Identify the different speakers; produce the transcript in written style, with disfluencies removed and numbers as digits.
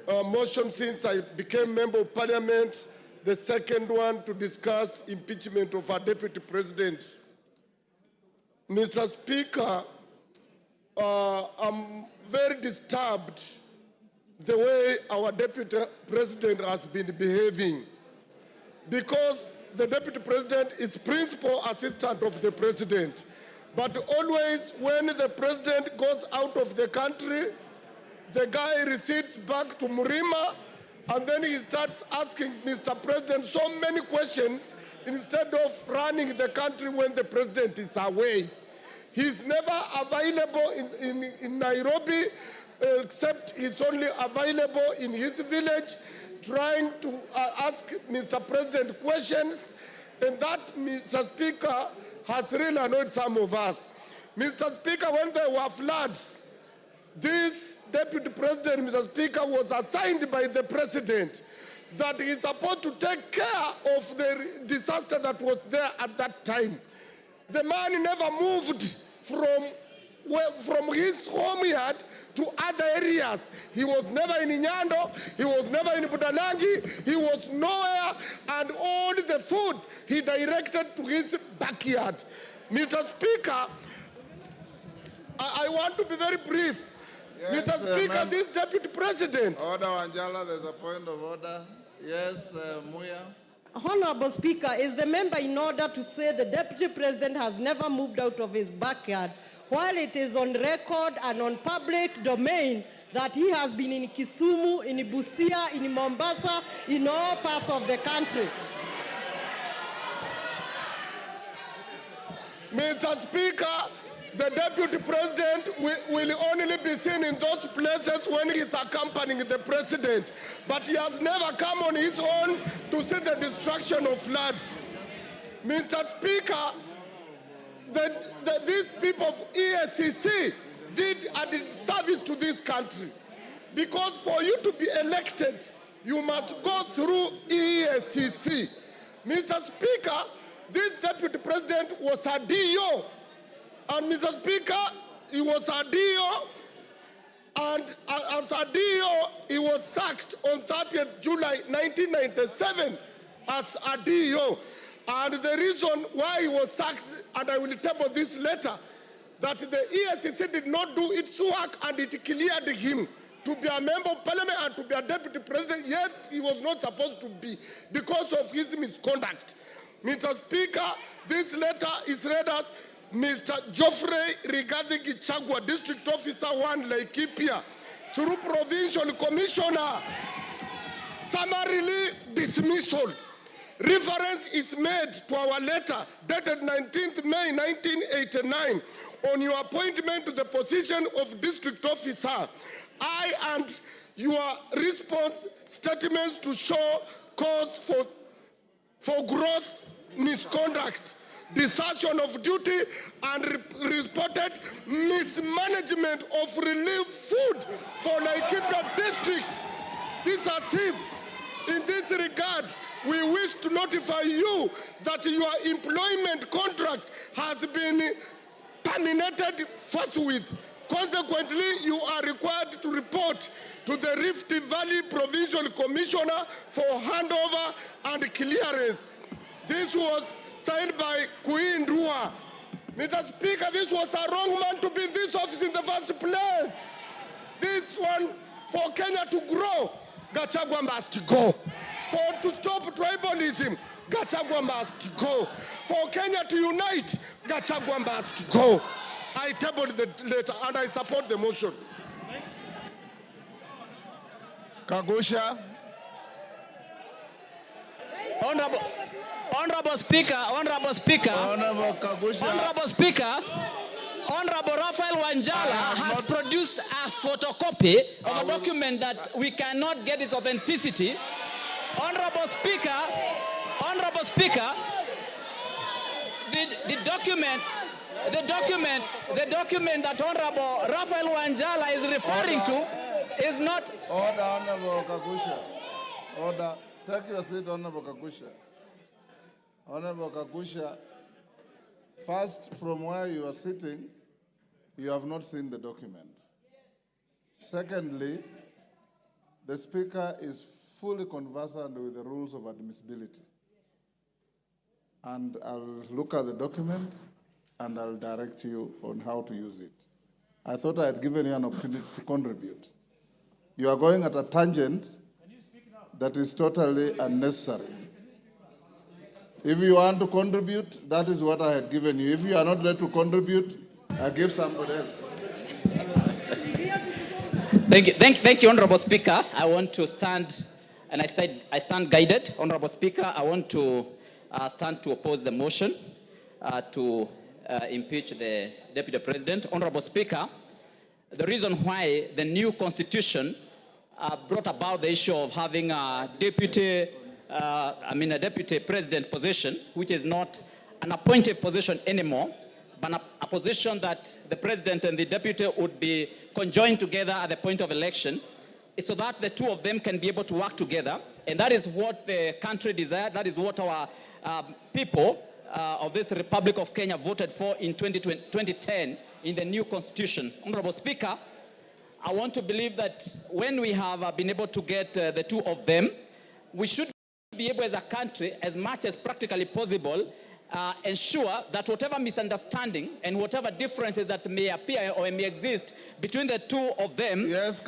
Speaker 1: motion since I became member of parliament, the second one to discuss impeachment of our deputy president. Mr. Speaker, I'm very disturbed the way our deputy president has been behaving, because the deputy president is principal assistant of the president. But always when the president goes out of the country, the guy recedes back to Murima, and then he starts asking Mr. President so many questions instead of running the country when the president is away. He's never available in Nairobi, except he's only available in his village, trying to ask Mr. President questions, and that, Mr. Speaker, has really annoyed some of us. Mr. Speaker, when there were floods, this deputy president, Mr. Speaker, was assigned by the president that he's supposed to take care of the disaster that was there at that time. The man never moved from his home yard to other areas. He was never in Nyando, he was never in Budanangi, he was nowhere, and all the food he directed to his backyard. Mr. Speaker, I want to be very brief. Yes, Mr. Speaker, this deputy president.
Speaker 2: Order, Wanjala, there's a point of order. Yes, Muya.
Speaker 3: Honorable Speaker, is the member in order to say the deputy president has never moved out of his backyard, while it is on record and on public domain that he has been in Kisumu, in Busia, in Mombasa, in all parts of the country?
Speaker 1: Mr. Speaker, the deputy president will only be seen in those places when he's accompanying the president. But he has never come on his own to see the destruction of floods. Mr. Speaker, these people of EACC did a service to this country. Because for you to be elected, you must go through EACC. Mr. Speaker, this deputy president was a DO. And Mr. Speaker, he was a DO, and as a DO, he was sacked on 30th July 1997 as a DO. And the reason why he was sacked, and I will table this later, that the ESCC did not do its work and it cleared him to be a member of parliament and to be a deputy president, yet he was not supposed to be because of his misconduct. Mr. Speaker, this letter is read as Mr. Geoffrey Rigathi Gichagua, District Officer 1, Laikipia, through Provincial Commissioner, summarily dismissal. Reference is made to our letter dated 19th May 1989 on your appointment to the position of District Officer. I and your response statements to show cause for gross misconduct, desertion of duty, and reported mismanagement of relief food for Laikipia District. These are thieves. In this regard, we wish to notify you that your employment contract has been terminated forthwith. Consequently, you are required to report to the Rift Valley Provincial Commissioner for handover and clearance. This was signed by Queen Rua. Mr. Speaker, this was a wrong man to be in this office in the first place. This one, for Kenya to grow, Gachagua must go. To stop tribalism, Gachagua must go. For Kenya to unite, Gachagua must go. I tabled the letter and I support the motion.
Speaker 2: Kagusha.
Speaker 4: Honorable Speaker,
Speaker 2: Honorable Kagusha.
Speaker 4: Honorable Speaker, Honorable Raphael Wanjala has produced a photocopy of a document that we cannot get its authenticity. Honorable Speaker, the document that Honorable Raphael Wanjala is referring to is not.
Speaker 2: Order, Honorable Kagusha. Order. Take your seat, Honorable Kagusha. Honorable Kagusha, first, from where you are sitting, you have not seen the document. Secondly, The Speaker is fully conversant with the rules of admissibility. And I'll look at the document and I'll direct you on how to use it. I thought I had given you an opportunity to contribute. You are going at a tangent that is totally unnecessary. If you want to contribute, that is what I had given you. If you are not ready to contribute, I give somebody else.
Speaker 4: Thank you, Honorable Speaker. I want to stand, and I stand guided. Honorable Speaker, I want to stand to oppose the motion to impeach the Deputy President. Honorable Speaker, the reason why the new constitution brought about the issue of having a deputy president position, which is not an appointed position anymore, but a position that the president and the deputy would be conjoined together at the point of election, is so that the two of them can be able to work together. And that is what the country desired. That is what our people of this Republic of Kenya voted for in 2010 in the new constitution. Honorable Speaker, I want to believe that when we have been able to get the two of them, we should be able as a country, as much as practically possible, ensure that whatever misunderstanding and whatever differences that may appear or may exist between the two of them.
Speaker 2: Yes,